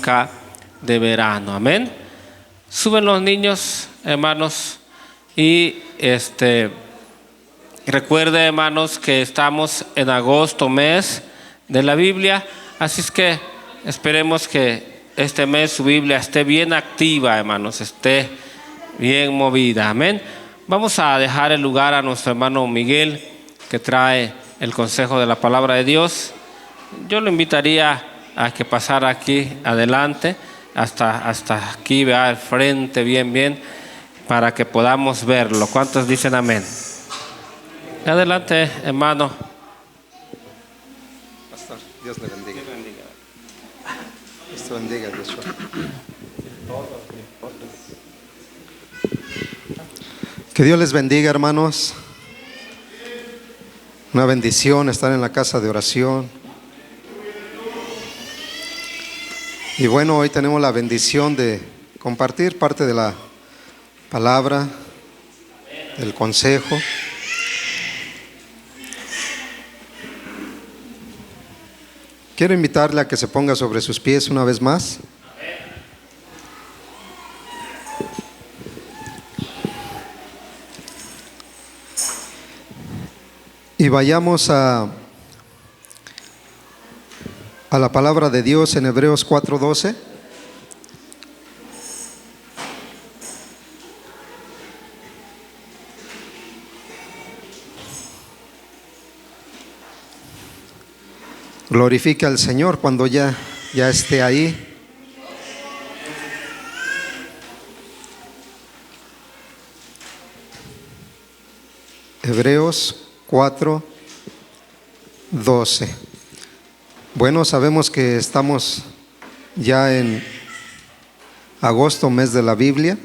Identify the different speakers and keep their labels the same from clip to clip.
Speaker 1: época de verano. Amén. Suben los niños, hermanos, y recuerden, hermanos, que estamos en agosto, mes de la Biblia, así es que esperemos que este mes su Biblia esté bien activa, hermanos, esté bien movida. Amén. Vamos a dejar el lugar a nuestro hermano Miguel, que trae el consejo de la palabra de Dios. Yo lo invitaría a que pasara aquí adelante, hasta aquí, vea al frente, bien, para que podamos verlo. ¿Cuántos dicen amén? Adelante, hermano.
Speaker 2: Pastor, Dios le bendiga. Dios te bendiga, Yeshua. Que Dios les bendiga, hermanos. Una bendición estar en la casa de oración. Y bueno, hoy tenemos la bendición de compartir parte de la palabra, del consejo. Quiero invitarle a que se ponga sobre sus pies una vez más. Y vayamos a la palabra de Dios en Hebreos 4:12. Glorifique al Señor cuando ya esté ahí. Hebreos 4:12. Bueno, sabemos que estamos ya en agosto, mes de la Biblia.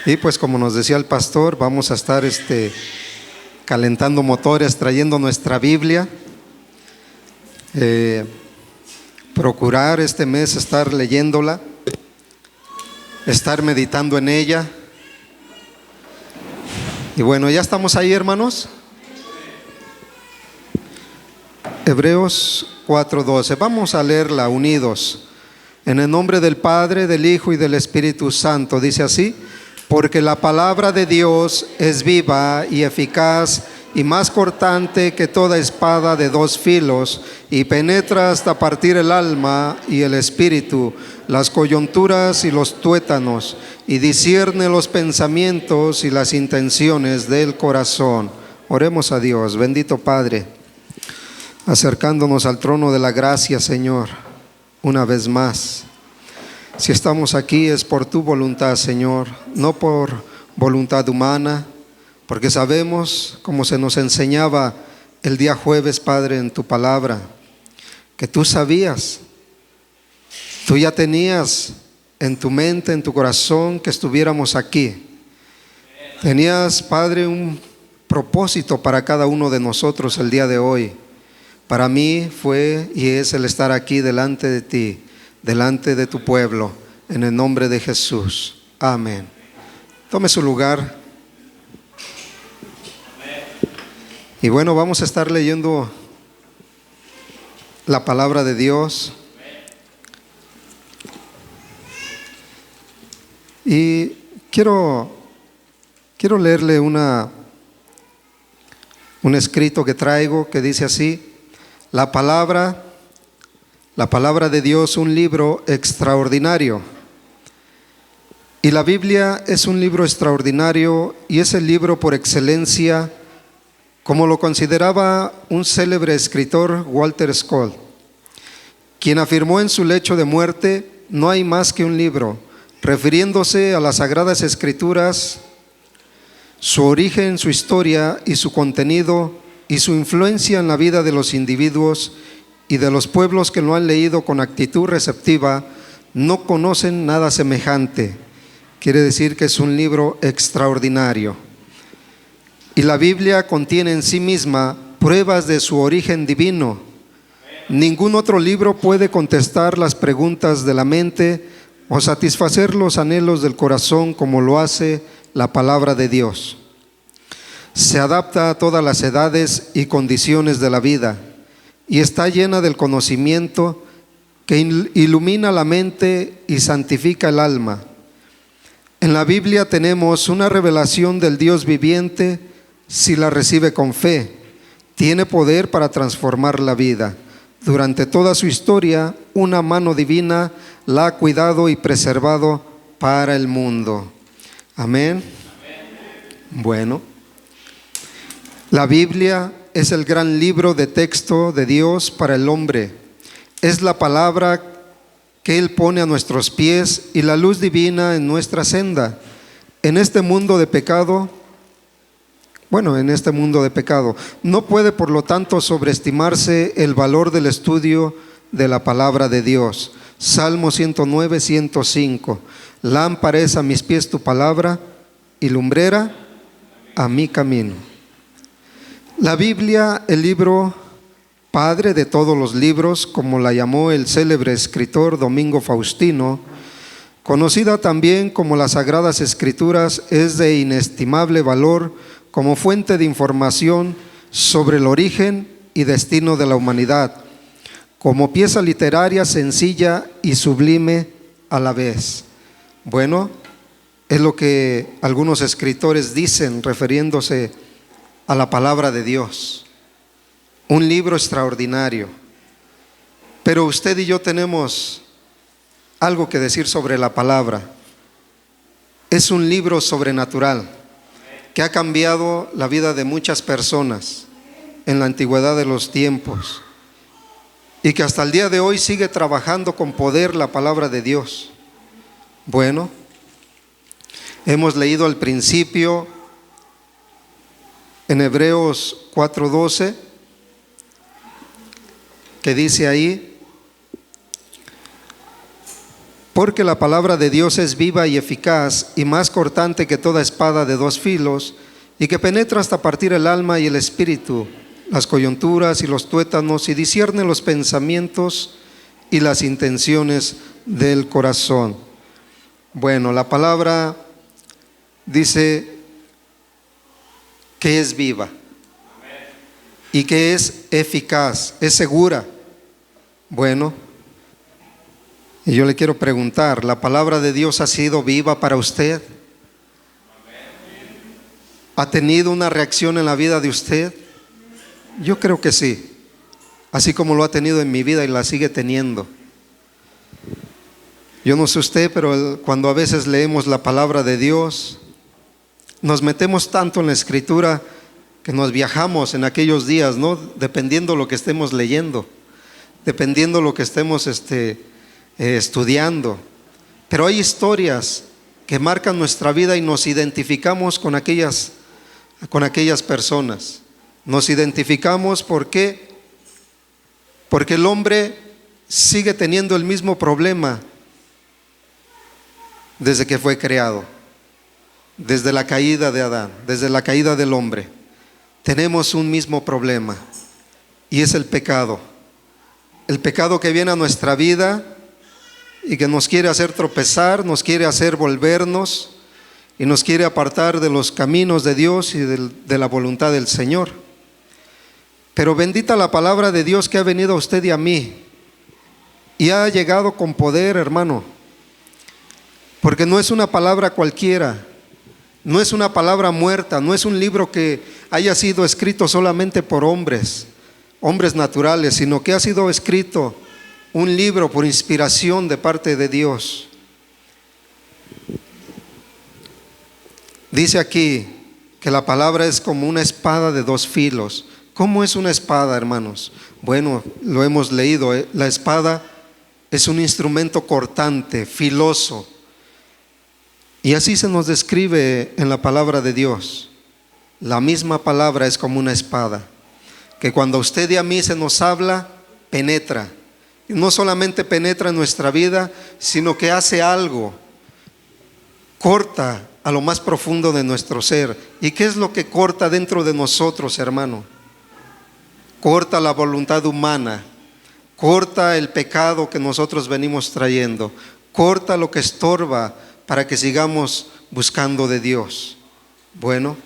Speaker 2: Y pues como nos decía el pastor, vamos a estar calentando motores, trayendo nuestra Biblia. Procurar este mes estar leyéndola, estar meditando en ella. Y bueno, ya estamos ahí, hermanos. Hebreos 4:12. Vamos a leerla unidos. En el nombre del Padre, del Hijo y del Espíritu Santo. Dice así: porque la palabra de Dios es viva y eficaz y más cortante que toda espada de dos filos, y penetra hasta partir el alma y el espíritu, las coyunturas y los tuétanos, y discierne los pensamientos y las intenciones del corazón. Oremos a Dios. Bendito Padre, acercándonos al trono de la gracia, Señor, una vez más. Si estamos aquí es por tu voluntad, Señor, no por voluntad humana, porque sabemos, como se nos enseñaba el día jueves, Padre, en tu palabra, que tú sabías, tú ya tenías en tu mente, en tu corazón, que estuviéramos aquí. Tenías, Padre, un propósito para cada uno de nosotros el día de hoy. Para mí fue y es el estar aquí delante de ti, delante de tu pueblo, en el nombre de Jesús. Amén. Tome su lugar. Y bueno, vamos a estar leyendo la palabra de Dios. Y quiero leerle un escrito que traigo que dice así: la palabra de Dios, un libro extraordinario. Y la Biblia es un libro extraordinario y es el libro por excelencia, como lo consideraba un célebre escritor, Walter Scott, quien afirmó en su lecho de muerte: no hay más que un libro, refiriéndose a las Sagradas Escrituras, su origen, su historia y su contenido y su influencia en la vida de los individuos y de los pueblos que lo han leído con actitud receptiva. No conocen nada semejante. Quiere decir que es un libro extraordinario. Y la Biblia contiene en sí misma pruebas de su origen divino. Ningún otro libro puede contestar las preguntas de la mente o satisfacer los anhelos del corazón como lo hace la palabra de Dios. Se adapta a todas las edades y condiciones de la vida y está llena del conocimiento que ilumina la mente y santifica el alma. En la Biblia tenemos una revelación del Dios viviente si la recibe con fe. Tiene poder para transformar la vida. Durante toda su historia, una mano divina la ha cuidado y preservado para el mundo. Amén. Bueno, la Biblia es el gran libro de texto de Dios para el hombre. Es la palabra que Él pone a nuestros pies y la luz divina en nuestra senda. En este mundo de pecado, no puede por lo tanto sobreestimarse el valor del estudio de la palabra de Dios. Salmo 109, 105. Lámpara es a mis pies tu palabra y lumbrera a mi camino. La Biblia, el libro padre de todos los libros, como la llamó el célebre escritor Domingo Faustino, conocida también como las Sagradas Escrituras, es de inestimable valor como fuente de información sobre el origen y destino de la humanidad, como pieza literaria sencilla y sublime a la vez. Bueno, es lo que algunos escritores dicen refiriéndose a la palabra de Dios. Un libro extraordinario. Pero usted y yo tenemos algo que decir sobre la palabra. Es un libro sobrenatural que ha cambiado la vida de muchas personas en la antigüedad de los tiempos y que hasta el día de hoy sigue trabajando con poder la palabra de Dios. Bueno, hemos leído al principio en Hebreos 4:12, que dice ahí: porque la palabra de Dios es viva y eficaz y más cortante que toda espada de dos filos, y que penetra hasta partir el alma y el espíritu, las coyunturas y los tuétanos, y discierne los pensamientos y las intenciones del corazón. Bueno, la palabra dice que es viva y que es eficaz, es segura. Bueno, y yo le quiero preguntar, ¿la palabra de Dios ha sido viva para usted? ¿Ha tenido una reacción en la vida de usted? Yo creo que sí, así como lo ha tenido en mi vida y la sigue teniendo. Yo no sé usted, pero cuando a veces leemos la palabra de Dios, nos metemos tanto en la Escritura que nos viajamos en aquellos días, ¿no? Dependiendo lo que estemos leyendo, dependiendo lo que estemos estudiando. Pero hay historias que marcan nuestra vida y nos identificamos con aquellas personas. Nos identificamos porque el hombre sigue teniendo el mismo problema desde que fue creado, desde la caída de Adán, desde la caída del hombre. Tenemos un mismo problema y es el pecado. El pecado que viene a nuestra vida y que nos quiere hacer tropezar, nos quiere hacer volvernos y nos quiere apartar de los caminos de Dios y de la voluntad del Señor. Pero bendita la palabra de Dios que ha venido a usted y a mí y ha llegado con poder, hermano, porque no es una palabra cualquiera, no es una palabra muerta, no es un libro que haya sido escrito solamente por hombres naturales, sino que ha sido escrito un libro por inspiración de parte de Dios. Dice aquí que la palabra es como una espada de dos filos. ¿Cómo es una espada, hermanos? Bueno, lo hemos leído, la espada es un instrumento cortante, filoso. Y así se nos describe en la palabra de Dios. La misma palabra es como una espada, que cuando a usted y a mí se nos habla, penetra. Y no solamente penetra en nuestra vida, sino que hace algo, corta a lo más profundo de nuestro ser. ¿Y qué es lo que corta dentro de nosotros, hermano? Corta la voluntad humana, corta el pecado que nosotros venimos trayendo, corta lo que estorba para que sigamos buscando de Dios. Bueno,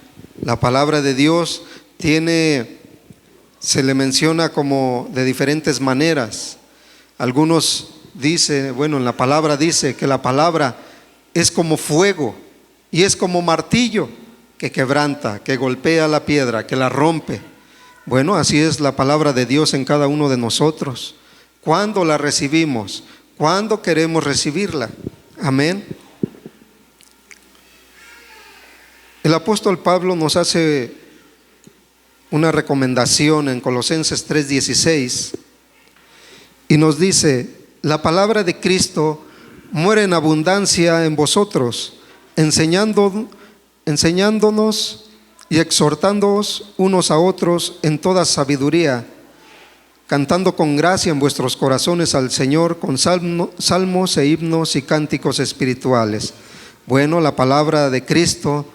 Speaker 2: la palabra de Dios se le menciona como de diferentes maneras. Algunos dice, bueno, en la palabra dice que la palabra es como fuego y es como martillo que quebranta, que golpea la piedra, que la rompe. Bueno, así es la palabra de Dios en cada uno de nosotros. ¿Cuándo la recibimos? ¿Cuándo queremos recibirla? Amén. El apóstol Pablo nos hace una recomendación en Colosenses 3:16 y nos dice: la palabra de Cristo muere en abundancia en vosotros, enseñándonos y exhortándoos unos a otros en toda sabiduría, cantando con gracia en vuestros corazones al Señor con salmos e himnos y cánticos espirituales. Bueno, la palabra de Cristo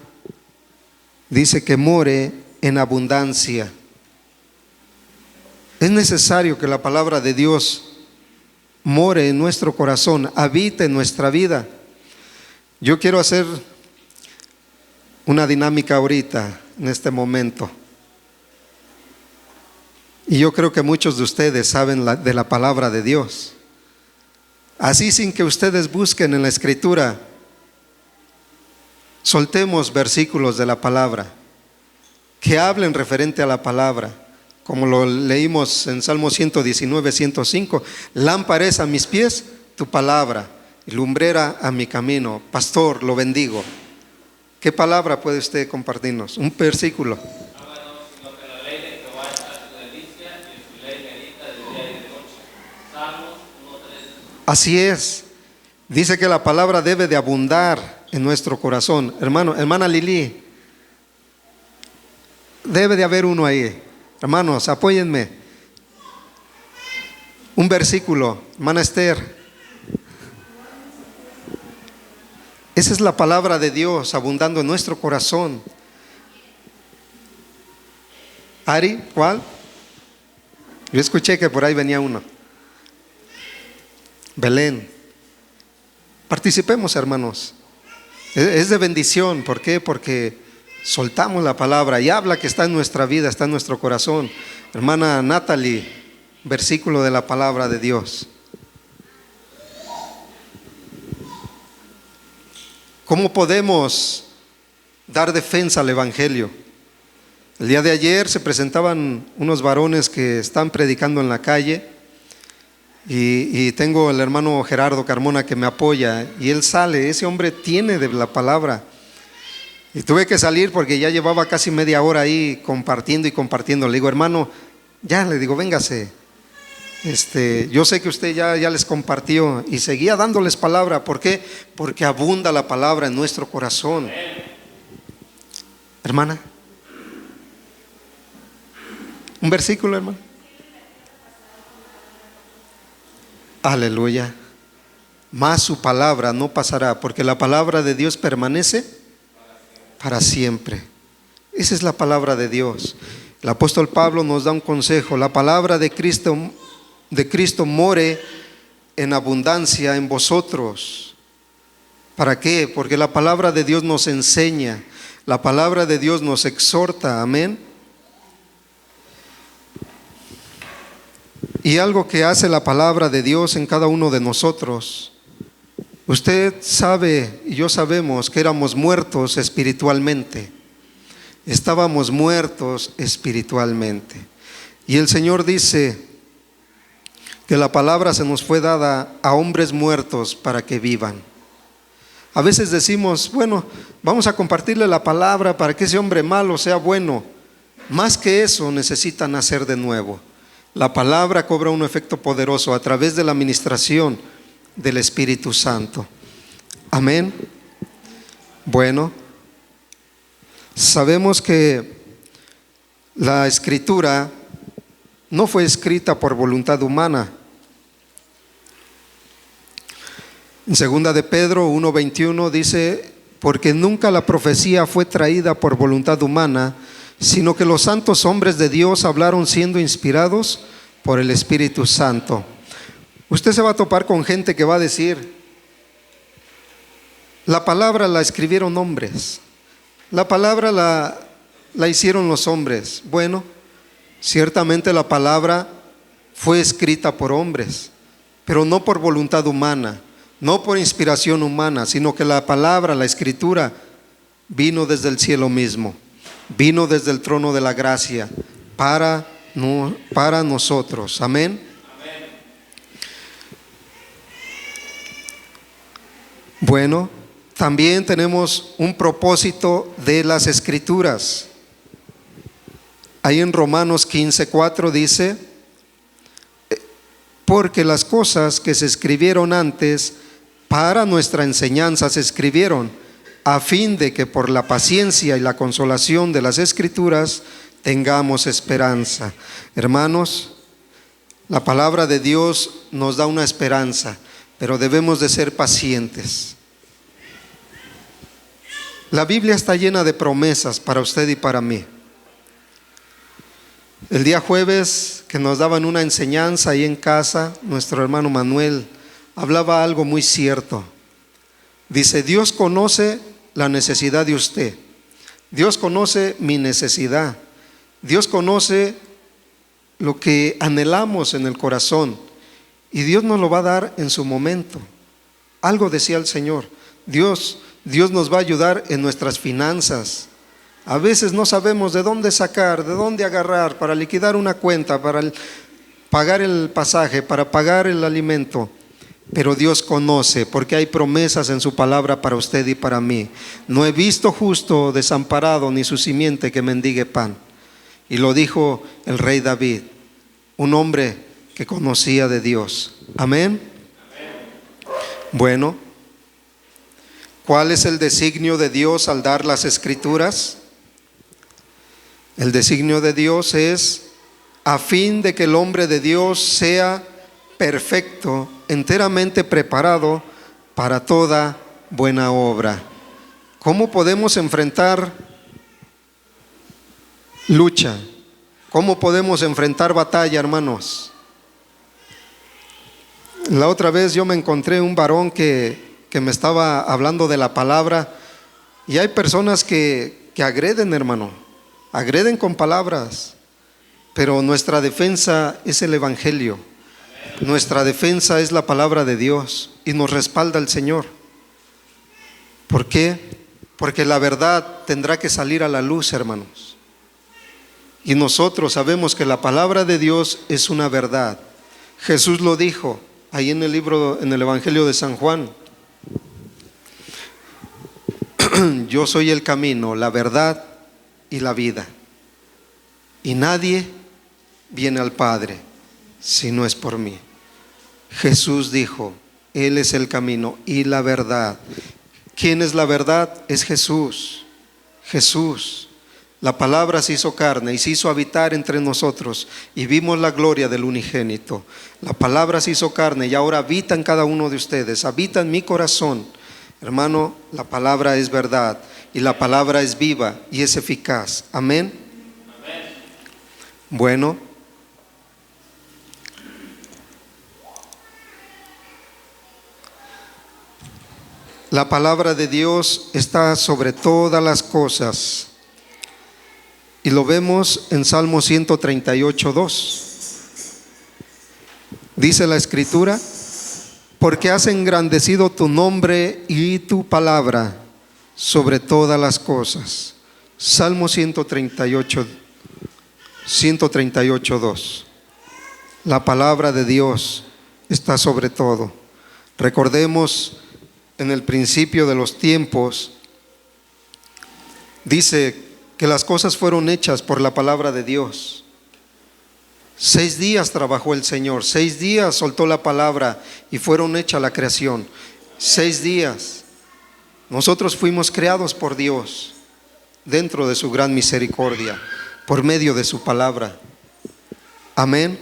Speaker 2: dice que muere en abundancia. Es necesario que la palabra de Dios more en nuestro corazón, habite en nuestra vida. Yo quiero hacer una dinámica ahorita, en este momento. Y yo creo que muchos de ustedes saben de la palabra de Dios. Así, sin que ustedes busquen en la Escritura, soltemos versículos de la palabra que hablen referente a la palabra, como lo leímos en Salmo 119, 105. Lámpara es a mis pies tu palabra y lumbrera a mi camino. Pastor, lo bendigo. ¿Qué palabra puede usted compartirnos? Un versículo. Así es. Dice que la palabra debe de abundar en nuestro corazón. Hermana Lili, debe de haber uno ahí. Hermanos, apóyenme. Un versículo, hermana Esther. Esa es la palabra de Dios abundando en nuestro corazón. Ari, ¿cuál? Yo escuché que por ahí venía uno. Belén. Participemos, hermanos. Es de bendición. ¿Por qué? Porque soltamos la palabra y habla que está en nuestra vida, está en nuestro corazón. Hermana Natalie, versículo de la palabra de Dios. ¿Cómo podemos dar defensa al Evangelio? El día de ayer se presentaban unos varones que están predicando en la calle y tengo el hermano Gerardo Carmona que me apoya y él sale. Ese hombre tiene de la palabra y tuve que salir porque ya llevaba casi media hora ahí compartiendo y compartiendo. Le digo, hermano, ya, le digo, véngase. Yo sé que usted ya les compartió y seguía dándoles palabra. ¿Por qué? Porque abunda la palabra en nuestro corazón. Hermana, un versículo, hermano. Aleluya. Mas su palabra no pasará, porque la palabra de Dios permanece para siempre. Esa es la palabra de Dios. El apóstol Pablo nos da un consejo: la palabra de Cristo more en abundancia en vosotros. ¿Para qué? Porque la palabra de Dios nos enseña, la palabra de Dios nos exhorta. Amén. Y algo que hace la palabra de Dios en cada uno de nosotros: usted sabe y yo sabemos que éramos muertos espiritualmente. Estábamos muertos espiritualmente. Y el Señor dice que la palabra se nos fue dada a hombres muertos para que vivan. A veces decimos, bueno, vamos a compartirle la palabra para que ese hombre malo sea bueno. Más que eso, necesita nacer de nuevo. La palabra cobra un efecto poderoso a través de la ministración del Espíritu Santo. Amén. Bueno, sabemos que la Escritura no fue escrita por voluntad humana. En 2 de Pedro 1:21 dice: porque nunca la profecía fue traída por voluntad humana, sino que los santos hombres de Dios hablaron siendo inspirados por el Espíritu Santo. Usted se va a topar con gente que va a decir: la palabra la escribieron hombres, la palabra la hicieron los hombres. Bueno, ciertamente la palabra fue escrita por hombres, pero no por voluntad humana, no por inspiración humana, sino que la palabra, la escritura, vino desde el cielo mismo, vino desde el trono de la gracia para nosotros. Amén. Bueno, también tenemos un propósito de las escrituras. Ahí en Romanos 15:4 dice: porque las cosas que se escribieron antes para nuestra enseñanza se escribieron, a fin de que por la paciencia y la consolación de las escrituras tengamos esperanza. Hermanos, la palabra de Dios nos da una esperanza, pero debemos de ser pacientes. La Biblia está llena de promesas para usted y para mí. El día jueves que nos daban una enseñanza ahí en casa, nuestro hermano Manuel hablaba algo muy cierto. Dice: Dios conoce la necesidad de usted. Dios conoce mi necesidad. Dios conoce lo que anhelamos en el corazón, y Dios nos lo va a dar en su momento. Algo decía el Señor: Dios nos va a ayudar en nuestras finanzas. A veces no sabemos de dónde sacar, de dónde agarrar para liquidar una cuenta, para pagar el pasaje, para pagar el alimento. Pero Dios conoce, porque hay promesas en su palabra para usted y para mí. No he visto justo desamparado, ni su simiente que mendigue pan. Y lo dijo el rey David, un hombre que conocía de Dios. Amén. Bueno, ¿cuál es el designio de Dios al dar las escrituras? El designio de Dios es a fin de que el hombre de Dios sea perfecto, enteramente preparado para toda buena obra. ¿Cómo podemos enfrentar lucha? ¿Cómo podemos enfrentar batalla, hermanos? La otra vez yo me encontré un varón que me estaba hablando de la palabra, y hay personas que agreden, hermano, agreden con palabras, pero nuestra defensa es el Evangelio. Nuestra defensa es la palabra de Dios y nos respalda el Señor. ¿Por qué? Porque la verdad tendrá que salir a la luz, hermanos. Y nosotros sabemos que la palabra de Dios es una verdad. Jesús lo dijo ahí en el Evangelio de San Juan: yo soy el camino, la verdad y la vida, y nadie viene al Padre si no es por mí. Jesús dijo: Él es el camino y la verdad. ¿Quién es la verdad? Es Jesús. Jesús. La palabra se hizo carne y se hizo habitar entre nosotros, y vimos la gloria del unigénito. La palabra se hizo carne y ahora habita en cada uno de ustedes, habita en mi corazón. Hermano, la palabra es verdad, y la palabra es viva y es eficaz. Amén. Bueno, la palabra de Dios está sobre todas las cosas, y lo vemos en Salmo 138:2. Dice la Escritura: porque has engrandecido tu nombre y tu palabra sobre todas las cosas. Salmo 138:2. La palabra de Dios está sobre todo. Recordemos, en el principio de los tiempos, dice que las cosas fueron hechas por la palabra de Dios. 6 días trabajó el Señor, 6 días soltó la palabra y fueron hechas la creación. 6 días. Nosotros fuimos creados por Dios dentro de su gran misericordia, por medio de su palabra. Amén.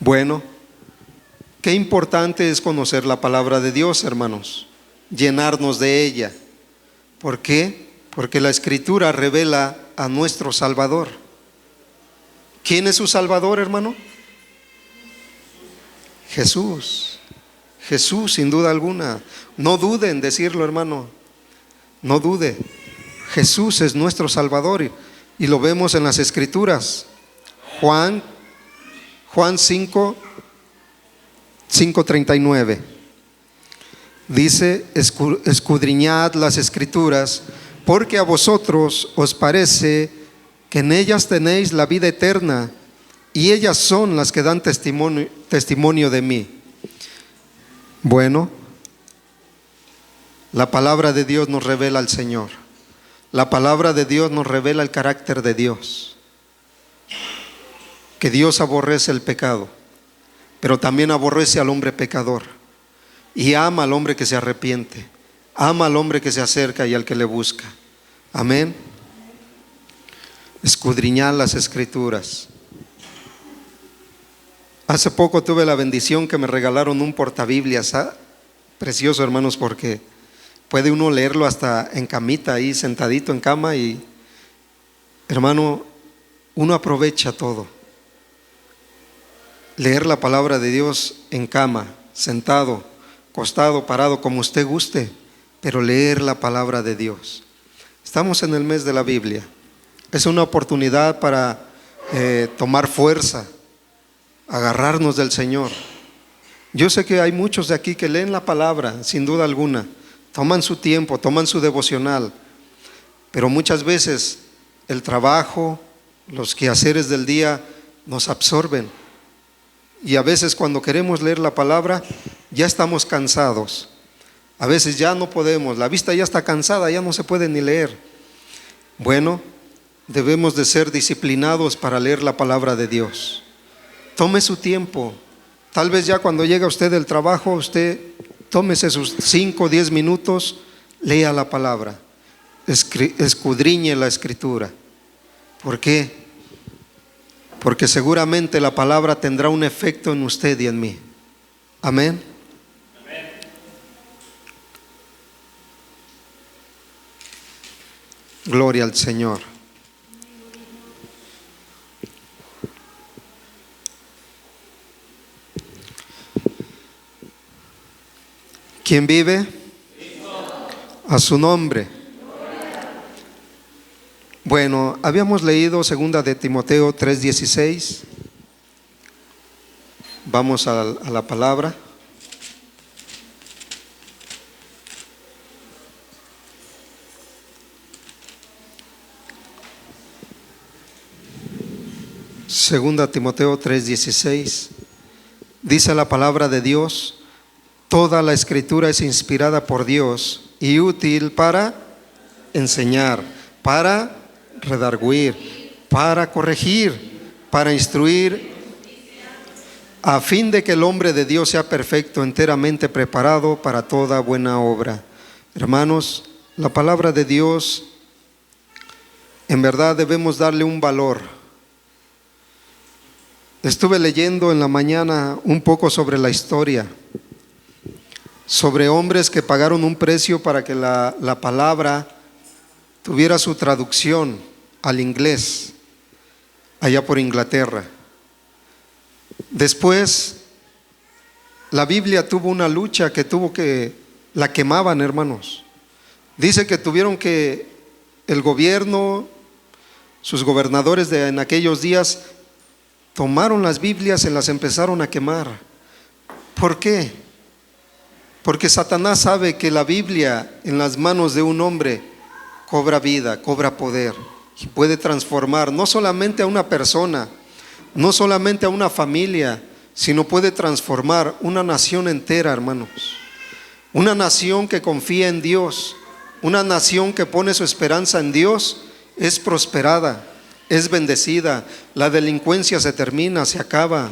Speaker 2: Bueno, qué importante es conocer la palabra de Dios, hermanos, llenarnos de ella. ¿Por qué? Porque la Escritura revela a nuestro Salvador. ¿Quién es su Salvador, hermano? Jesús. Jesús, sin duda alguna. No dude en decirlo, hermano. No dude. Jesús es nuestro Salvador, y lo vemos en las Escrituras. Juan 5, 5:39. Dice: escudriñad las Escrituras, porque a vosotros os parece que en ellas tenéis la vida eterna, y ellas son las que dan testimonio de mí. Bueno, la palabra de Dios nos revela al Señor. La palabra de Dios nos revela el carácter de Dios. Que Dios aborrece el pecado, pero también aborrece al hombre pecador. Y ama al hombre que se arrepiente. Ama al hombre que se acerca y al que le busca. Amén. Escudriñar las Escrituras. Hace poco tuve la bendición que me regalaron un portabiblias, precioso, hermanos, porque puede uno leerlo hasta en camita, ahí sentadito en cama, y hermano, uno aprovecha todo. Leer la palabra de Dios en cama, sentado, acostado, parado, como usted guste, pero leer la palabra de Dios. Estamos en el mes de la Biblia. Es una oportunidad para tomar fuerza, agarrarnos del Señor. Yo sé que hay muchos de aquí que leen la palabra, sin duda alguna, toman su tiempo, toman su devocional, pero muchas veces el trabajo, los quehaceres del día nos absorben, y a veces cuando queremos leer la palabra ya estamos cansados, a veces ya no podemos, la vista ya está cansada, ya no se puede ni leer. Bueno, debemos de ser disciplinados para leer la palabra de Dios. Tome su tiempo. Tal vez ya cuando llega usted del trabajo, usted tómese sus 5 o 10 minutos, lea la palabra, escudriñe la Escritura. ¿Por qué? Porque seguramente la palabra tendrá un efecto en usted y en mí. Amén. Gloria al Señor. ¿Quién vive? A su nombre. Bueno, habíamos leído 2 de Timoteo 3:16. Vamos a la palabra. Segunda Timoteo 3:16. Dice la palabra de Dios: toda la Escritura es inspirada por Dios y útil para enseñar, para redarguir, para corregir, para instruir, a fin de que el hombre de Dios sea perfecto, enteramente preparado para toda buena obra. Hermanos, la palabra de Dios, en verdad debemos darle un valor. Estuve leyendo en la mañana un poco sobre la historia, sobre hombres que pagaron un precio para que la palabra tuviera su traducción al inglés, allá por Inglaterra. Después, la Biblia tuvo una lucha la quemaban, hermanos. Dice que tuvieron que, el gobierno, sus gobernadores en aquellos días, tomaron las Biblias y las empezaron a quemar. ¿Por qué? Porque Satanás sabe que la Biblia en las manos de un hombre cobra vida, cobra poder y puede transformar no solamente a una persona, no solamente a una familia, sino puede transformar una nación entera, hermanos. Una nación que confía en Dios, una nación que pone su esperanza en Dios, es prosperada, es bendecida, la delincuencia se termina, se acaba.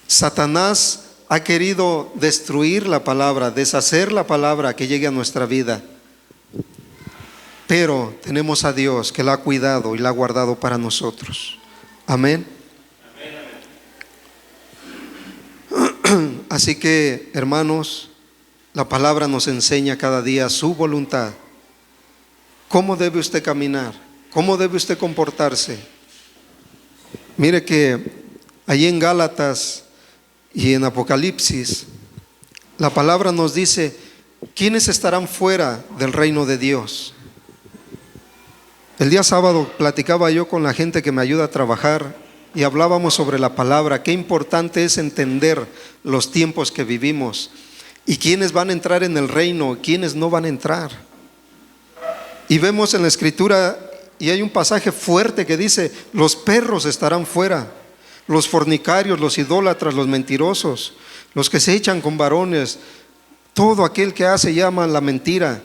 Speaker 2: Satanás ha querido destruir la palabra, deshacer la palabra que llegue a nuestra vida. Pero tenemos a Dios que la ha cuidado y la ha guardado para nosotros. Amén. Así que, hermanos, la palabra nos enseña cada día su voluntad. ¿Cómo debe usted caminar? ¿Cómo debe usted comportarse? Mire que allí en Gálatas y en Apocalipsis, la palabra nos dice: ¿quiénes estarán fuera del reino de Dios? El día sábado platicaba yo con la gente que me ayuda a trabajar y hablábamos sobre la palabra. Qué importante es entender los tiempos que vivimos y quiénes van a entrar en el reino, quiénes no van a entrar. Y vemos en la Escritura, y hay un pasaje fuerte que dice: los perros estarán fuera, los fornicarios, los idólatras, los mentirosos, los que se echan con varones, todo aquel que hace y ama la mentira,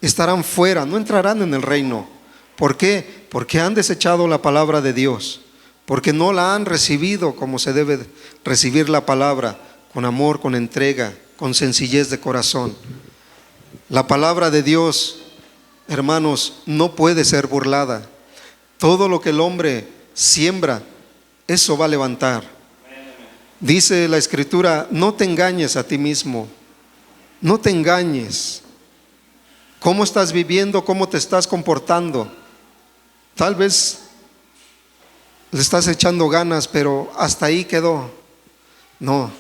Speaker 2: estarán fuera, no entrarán en el reino. ¿Por qué? Porque han desechado la palabra de Dios, porque no la han recibido como se debe recibir la palabra, con amor, con entrega, con sencillez de corazón. La palabra de Dios, hermanos, no puede ser burlada. Todo lo que el hombre siembra, eso va a levantar. Dice la Escritura: no te engañes a ti mismo, no te engañes. ¿Cómo estás viviendo? ¿Cómo te estás comportando? Tal vez le estás echando ganas, pero hasta ahí quedó. No,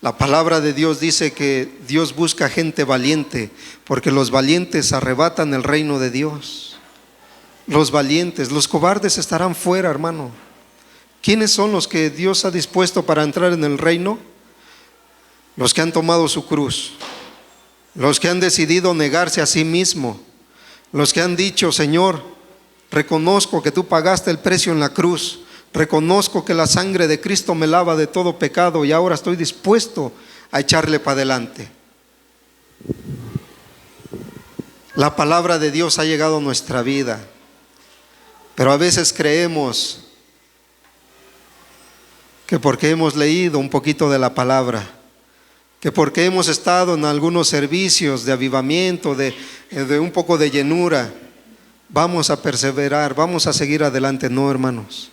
Speaker 2: la palabra de Dios dice que Dios busca gente valiente, porque los valientes arrebatan el reino de Dios. Los valientes, los cobardes estarán fuera, hermano. ¿Quiénes son los que Dios ha dispuesto para entrar en el reino? Los que han tomado su cruz, los que han decidido negarse a sí mismo, los que han dicho: Señor, reconozco que tú pagaste el precio en la cruz, reconozco que la sangre de Cristo me lava de todo pecado y ahora estoy dispuesto a echarle para adelante. La palabra de Dios ha llegado a nuestra vida, pero a veces creemos que porque hemos leído un poquito de la palabra, que porque hemos estado en algunos servicios de avivamiento, de un poco de llenura, vamos a perseverar, vamos a seguir adelante. No, hermanos,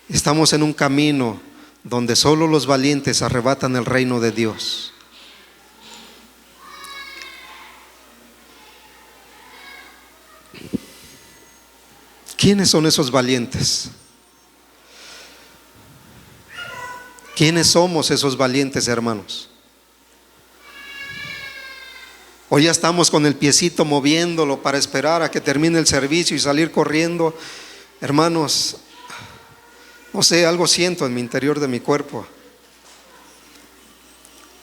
Speaker 2: estamos en un camino donde solo los valientes arrebatan el reino de Dios. ¿Quiénes son esos valientes? ¿Quiénes somos esos valientes, hermanos? Hoy ya estamos con el piecito moviéndolo para esperar a que termine el servicio y salir corriendo. Hermanos, no sé, algo siento en mi interior de mi cuerpo,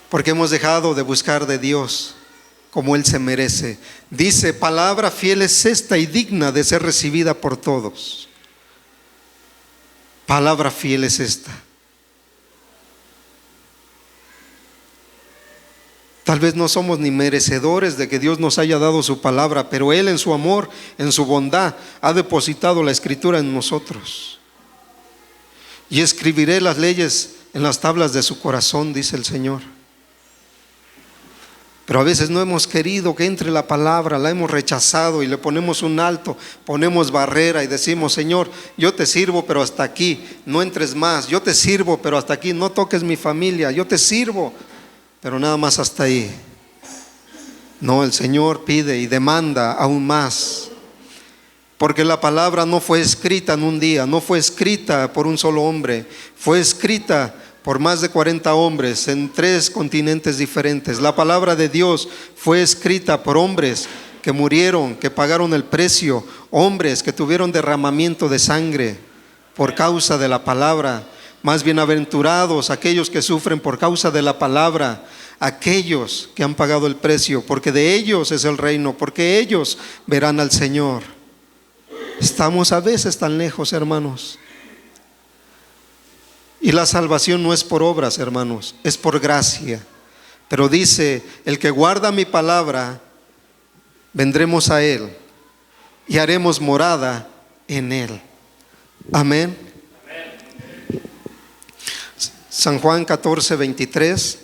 Speaker 2: porque hemos dejado de buscar de Dios como Él se merece. Dice: palabra fiel es esta y digna de ser recibida por todos. Palabra fiel es esta. Tal vez no somos ni merecedores de que Dios nos haya dado su palabra, pero Él en su amor, en su bondad, ha depositado la Escritura en nosotros. Y escribiré las leyes en las tablas de su corazón, dice el Señor. Pero a veces no hemos querido que entre la palabra, la hemos rechazado y le ponemos un alto, ponemos barrera y decimos: Señor, yo te sirvo, pero hasta aquí, no entres más. Yo te sirvo, pero hasta aquí, no toques mi familia. Yo te sirvo, pero nada más hasta ahí. No, el Señor pide y demanda aún más, porque la palabra no fue escrita en un día, no fue escrita por un solo hombre, fue escrita por más de 40 hombres en 3 continentes diferentes. La palabra de Dios fue escrita por hombres que murieron, que pagaron el precio, hombres que tuvieron derramamiento de sangre por causa de la palabra. Más bienaventurados aquellos que sufren por causa de la palabra, aquellos que han pagado el precio, porque de ellos es el reino, porque ellos verán al Señor. Estamos a veces tan lejos, hermanos. Y la salvación no es por obras, hermanos, es por gracia. Pero dice: el que guarda mi palabra, vendremos a Él y haremos morada en Él. Amén. San Juan 14:23.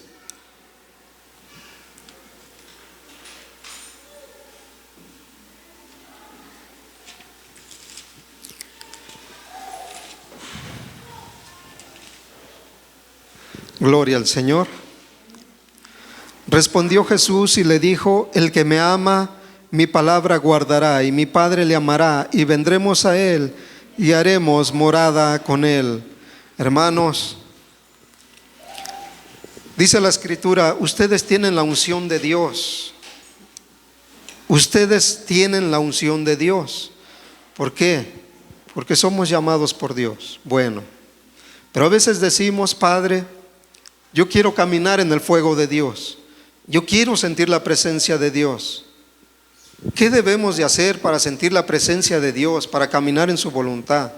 Speaker 2: Gloria al Señor. Respondió Jesús y le dijo: el que me ama, mi palabra guardará, y mi Padre le amará, y vendremos a Él y haremos morada con Él. Hermanos, dice la Escritura: ustedes tienen la unción de Dios. Ustedes tienen la unción de Dios. ¿Por qué? porque somos llamados por Dios. Bueno, pero a veces decimos: Padre, yo quiero caminar en el fuego de Dios, yo quiero sentir la presencia de Dios. ¿Qué debemos de hacer para sentir la presencia de Dios, para caminar en su voluntad?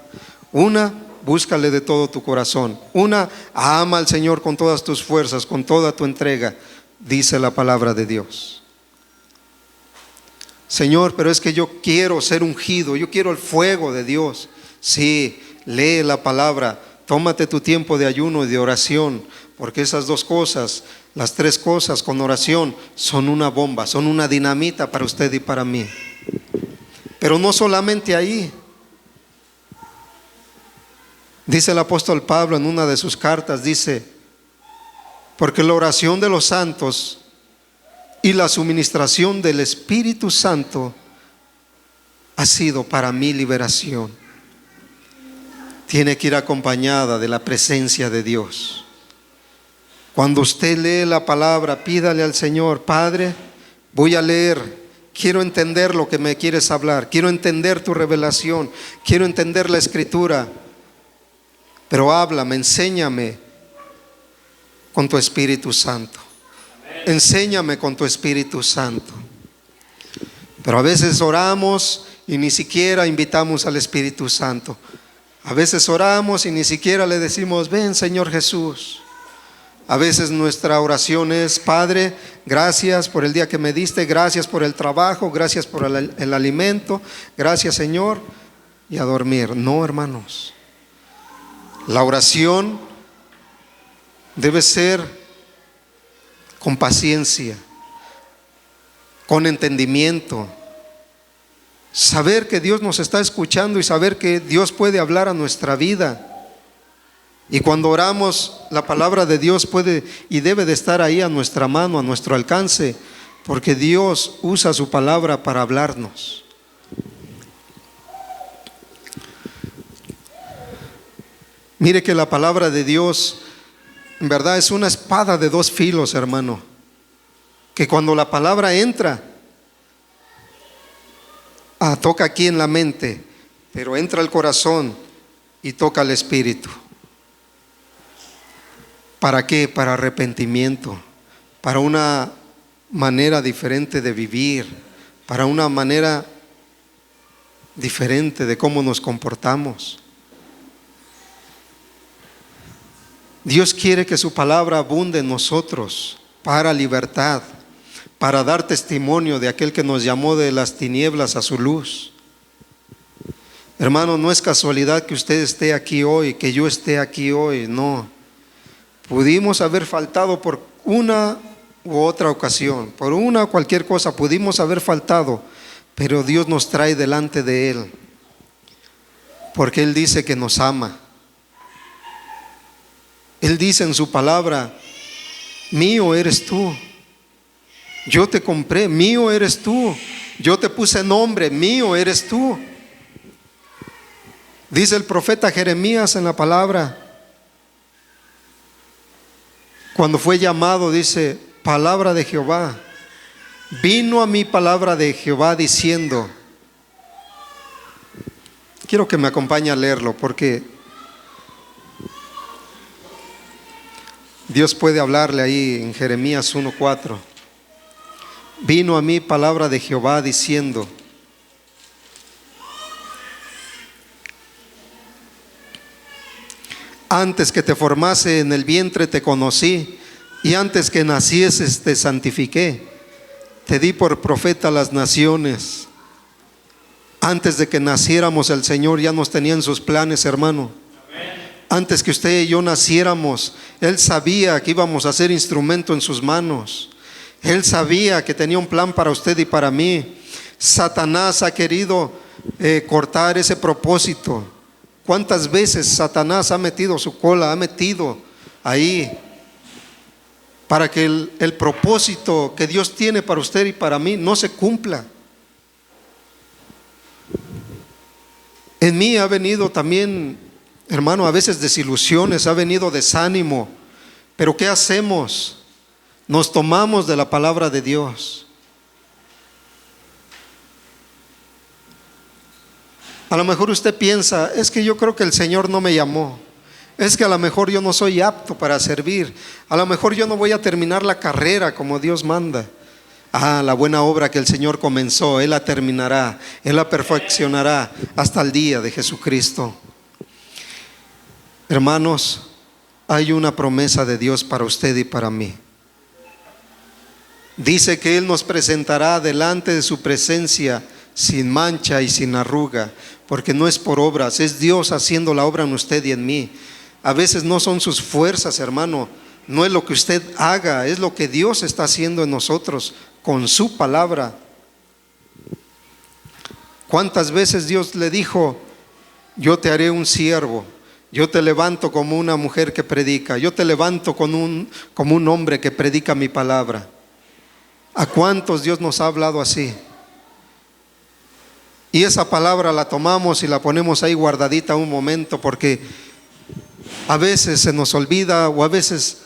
Speaker 2: Una, búscale de todo tu corazón. Una, ama al Señor con todas tus fuerzas, con toda tu entrega, dice la palabra de Dios. Señor, pero es que yo quiero ser ungido, yo quiero el fuego de Dios. Sí, lee la palabra, tómate tu tiempo de ayuno y de oración, porque esas dos cosas, las tres cosas con oración, son una bomba, son una dinamita para usted y para mí. Pero no solamente ahí. Dice el apóstol Pablo en una de sus cartas, dice: porque la oración de los santos y la suministración del Espíritu Santo ha sido para mi liberación. Tiene que ir acompañada de la presencia de Dios. Cuando usted lee la palabra, pídale al Señor: Padre, voy a leer, quiero entender lo que me quieres hablar, quiero entender tu revelación, quiero entender la Escritura, pero háblame, enséñame con tu Espíritu Santo. Enséñame con tu Espíritu Santo. Pero a veces oramos y ni siquiera invitamos al Espíritu Santo. A veces oramos y ni siquiera le decimos: ven, Señor Jesús. A veces nuestra oración es: Padre, gracias por el día que me diste, gracias por el trabajo, gracias por el alimento, gracias, Señor, y a dormir. No, hermanos, la oración debe ser con paciencia, con entendimiento, saber que Dios nos está escuchando y saber que Dios puede hablar a nuestra vida. Y cuando oramos, la palabra de Dios puede y debe de estar ahí a nuestra mano, a nuestro alcance, porque Dios usa su palabra para hablarnos. Mire que la palabra de Dios en verdad es una espada de dos filos, hermano, que cuando la palabra entra, toca aquí en la mente, pero entra al corazón y toca al espíritu. ¿Para qué? Para arrepentimiento, para una manera diferente de vivir, para una manera diferente de cómo nos comportamos. Dios quiere que su palabra abunde en nosotros para libertad, para dar testimonio de aquel que nos llamó de las tinieblas a su luz. Hermano, no es casualidad que usted esté aquí hoy, que yo esté aquí hoy, no. Pudimos haber faltado por una u otra ocasión, por una o cualquier cosa pudimos haber faltado, pero Dios nos trae delante de Él, porque Él dice que nos ama. Él dice en su palabra: mío eres tú, yo te compré, mío eres tú, yo te puse nombre, mío eres tú. Dice el profeta Jeremías en la palabra, cuando fue llamado, dice: palabra de Jehová, vino a mí palabra de Jehová diciendo. Quiero que me acompañe a leerlo, porque Dios puede hablarle ahí en Jeremías 1:4. Vino a mí palabra de Jehová diciendo: antes que te formase en el vientre te conocí, y antes que nacieses te santifiqué, te di por profeta a las naciones. Antes de que naciéramos, el Señor ya nos tenía en sus planes, hermano. Antes que usted y yo naciéramos, Él sabía que íbamos a ser instrumento en sus manos. Él sabía que tenía un plan para usted y para mí. Satanás ha querido cortar ese propósito. ¿Cuántas veces Satanás ha metido su cola, ha metido ahí para que el propósito que Dios tiene para usted y para mí no se cumpla? En mí ha venido también, hermano, a veces desilusiones, ha venido desánimo, pero ¿qué hacemos? Nos tomamos de la palabra de Dios. A lo mejor usted piensa, es que yo creo que el Señor no me llamó. Es que a lo mejor yo no soy apto para servir. A lo mejor yo no voy a terminar la carrera como Dios manda. La buena obra que el Señor comenzó, Él la terminará, Él la perfeccionará hasta el día de Jesucristo. Hermanos, hay una promesa de Dios para usted y para mí. Dice que Él nos presentará delante de su presencia sin mancha y sin arruga, porque no es por obras, es Dios haciendo la obra en usted y en mí. A veces no son sus fuerzas, hermano, no es lo que usted haga, es lo que Dios está haciendo en nosotros con su palabra. ¿Cuántas veces Dios le dijo: yo te haré un siervo, yo te levanto como una mujer que predica, yo te levanto como un hombre que predica mi palabra? ¿A cuántos Dios nos ha hablado así? Y esa palabra la tomamos y la ponemos ahí guardadita un momento, porque a veces se nos olvida, o a veces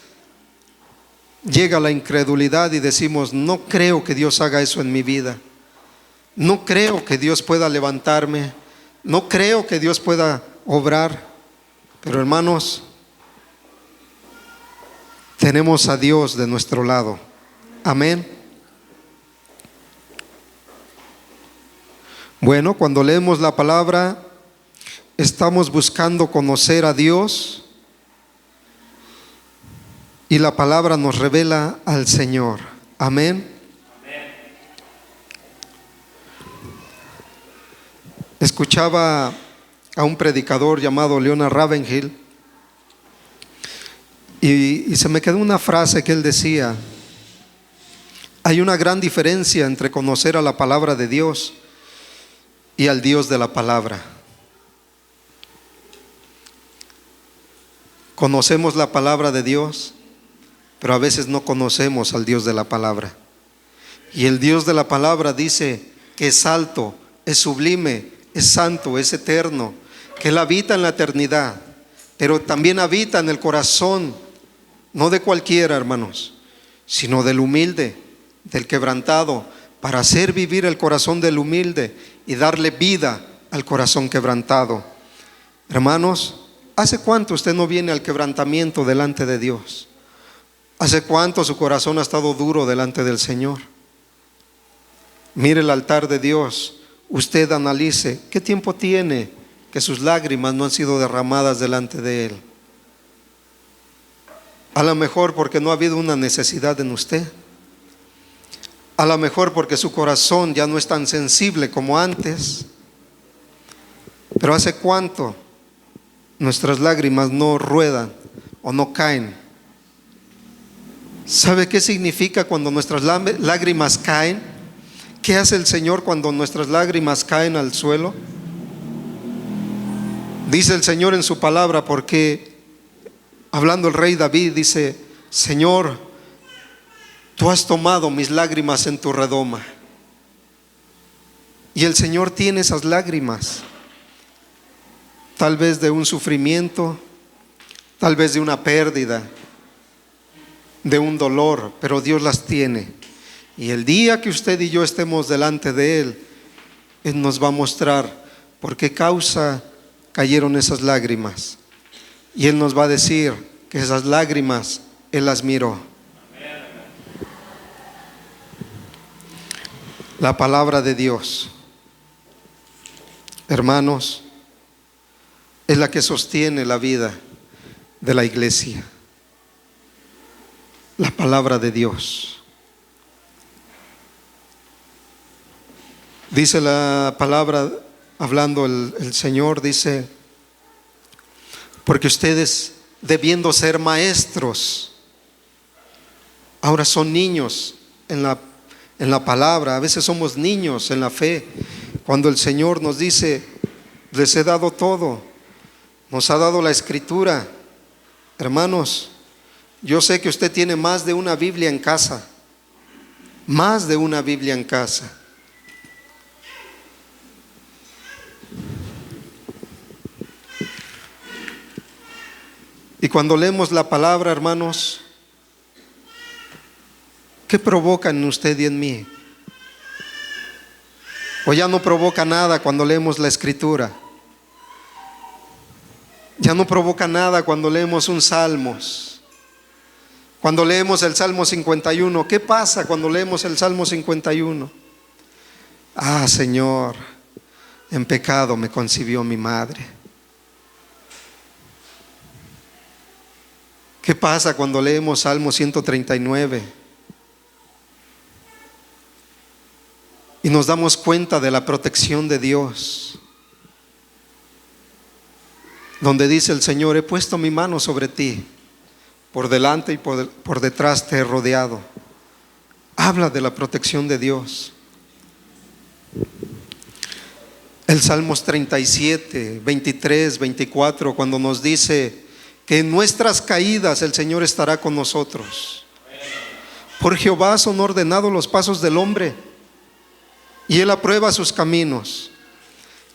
Speaker 2: llega la incredulidad y decimos: no creo que Dios haga eso en mi vida, no creo que Dios pueda levantarme, no creo que Dios pueda obrar. Pero hermanos, tenemos a Dios de nuestro lado. Amén. Bueno, cuando leemos la palabra, estamos buscando conocer a Dios, y la palabra nos revela al Señor. Amén. Escuchaba a un predicador llamado Leonard Ravenhill, y se me quedó una frase que él decía: hay una gran diferencia entre conocer a la palabra de Dios y al Dios de la palabra. Conocemos la palabra de Dios, pero a veces no conocemos al Dios de la palabra. Y el Dios de la palabra dice que es alto, es sublime, es santo, es eterno, que Él habita en la eternidad, pero también habita en el corazón, no de cualquiera, hermanos, sino del humilde, del quebrantado, para hacer vivir el corazón del humilde y darle vida al corazón quebrantado. Hermanos, ¿hace cuánto usted no viene al quebrantamiento delante de Dios? ¿Hace cuánto su corazón ha estado duro delante del Señor? Mire el altar de Dios. Usted analice qué tiempo tiene que sus lágrimas no han sido derramadas delante de Él. A lo mejor porque no ha habido una necesidad en usted. A lo mejor porque su corazón ya no es tan sensible como antes. Pero ¿hace cuánto nuestras lágrimas no ruedan o no caen? ¿Sabe qué significa cuando nuestras lágrimas caen? ¿Qué hace el Señor cuando nuestras lágrimas caen al suelo? Dice el Señor en su palabra, porque hablando el rey David dice: Señor, tú has tomado mis lágrimas en tu redoma. Y el Señor tiene esas lágrimas, tal vez de un sufrimiento, tal vez de una pérdida, de un dolor, pero Dios las tiene. Y el día que usted y yo estemos delante de Él, Él nos va a mostrar por qué causa cayeron esas lágrimas. Y Él nos va a decir que esas lágrimas Él las miró. La palabra de Dios, hermanos, es la que sostiene la vida de la iglesia. La palabra de Dios. Dice la palabra, hablando el Señor, dice: porque ustedes, debiendo ser maestros, ahora son niños en la palabra. A veces somos niños en la fe, cuando el Señor nos dice: les he dado todo, nos ha dado la Escritura. Hermanos, yo sé que usted tiene más de una Biblia en casa, más de una Biblia en casa. Y cuando leemos la palabra, hermanos, ¿qué provoca en usted y en mí? O ya no provoca nada cuando leemos la Escritura. Ya no provoca nada cuando leemos un Salmos. Cuando leemos el Salmo 51. ¿Qué pasa cuando leemos el Salmo 51? Ah, Señor, en pecado me concibió mi madre. ¿Qué pasa cuando leemos Salmo 139? Y nos damos cuenta de la protección de Dios, donde dice el Señor: he puesto mi mano sobre ti, por delante y por detrás te he rodeado. Habla de la protección de Dios. El Salmos 37, 23, 24, cuando nos dice que en nuestras caídas el Señor estará con nosotros. Por Jehová son ordenados los pasos del hombre, y Él aprueba sus caminos.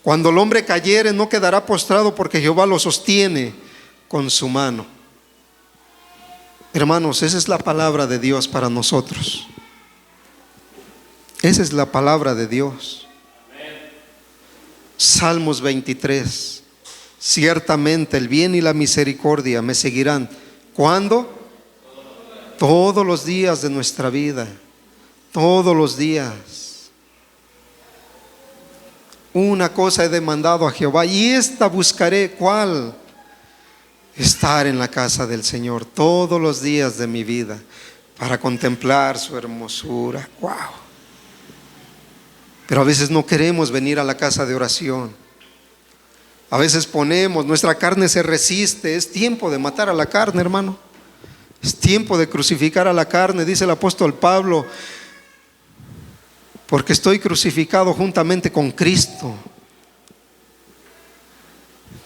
Speaker 2: Cuando el hombre cayere, no quedará postrado, porque Jehová lo sostiene con su mano. Hermanos, esa es la palabra de Dios para nosotros. Esa es la palabra de Dios. Salmos 23. Ciertamente el bien y la misericordia me seguirán. ¿Cuándo? Todos los días de nuestra vida. Todos los días. Una cosa he demandado a Jehová, y esta buscaré. ¿Cuál? Estar en la casa del Señor todos los días de mi vida, para contemplar su hermosura. Wow. Pero a veces no queremos venir a la casa de oración. A veces nuestra carne se resiste. Es tiempo de matar a la carne, hermano. Es tiempo de crucificar a la carne, dice el apóstol Pablo, porque estoy crucificado juntamente con Cristo.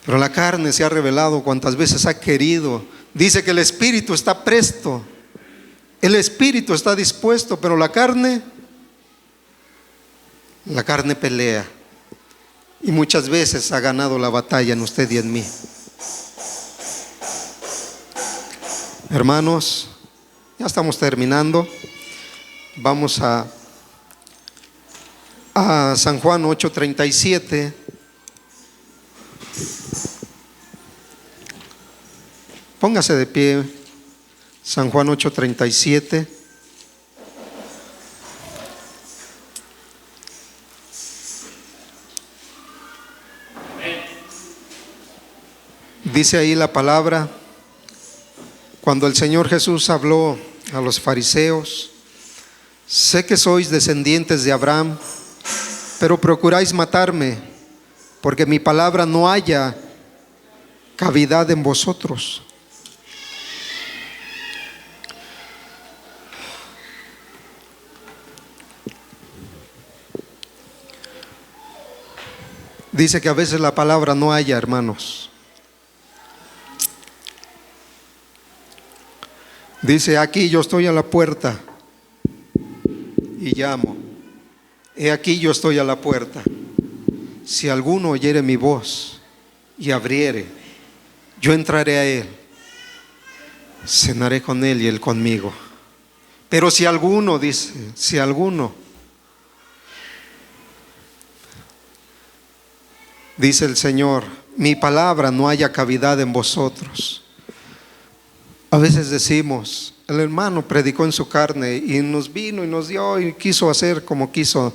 Speaker 2: Pero la carne se ha rebelado cuantas veces ha querido. Dice que el espíritu está presto, el espíritu está dispuesto, pero la carne pelea. Y muchas veces ha ganado la batalla en usted y en mí. Hermanos, ya estamos terminando. Vamos a San Juan 8:37. Póngase de pie. San Juan 8:37. Dice ahí la palabra, cuando el Señor Jesús habló a los fariseos: sé que sois descendientes de Abraham, pero procuráis matarme, porque mi palabra no haya cavidad en vosotros. Dice que a veces la palabra no haya, hermanos. Dice: aquí yo estoy a la puerta y llamo. He aquí yo estoy a la puerta. Si alguno oyere mi voz y abriere, yo entraré a él, cenaré con él y él conmigo. Pero si alguno, dice, si alguno, dice el Señor, mi palabra no haya cavidad en vosotros. A veces decimos: el hermano predicó en su carne y nos vino y nos dio y quiso hacer como quiso.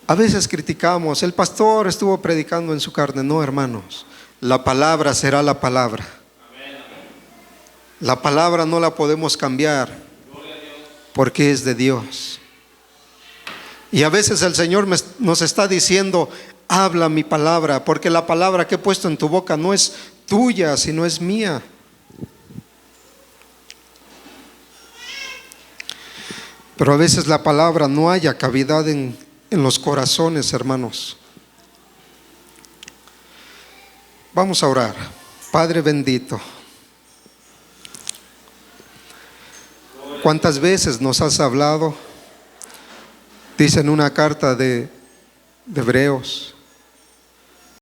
Speaker 2: A veces criticamos: el pastor estuvo predicando en su carne. No, hermanos, la palabra será la palabra. La palabra no la podemos cambiar, porque es de Dios. Y a veces el Señor nos está diciendo: habla mi palabra, porque la palabra que he puesto en tu boca no es tuya, sino es mía. Pero a veces la palabra no haya cavidad en los corazones, hermanos. Vamos a orar. Padre bendito, ¿cuántas veces nos has hablado? Dice en una carta de Hebreos: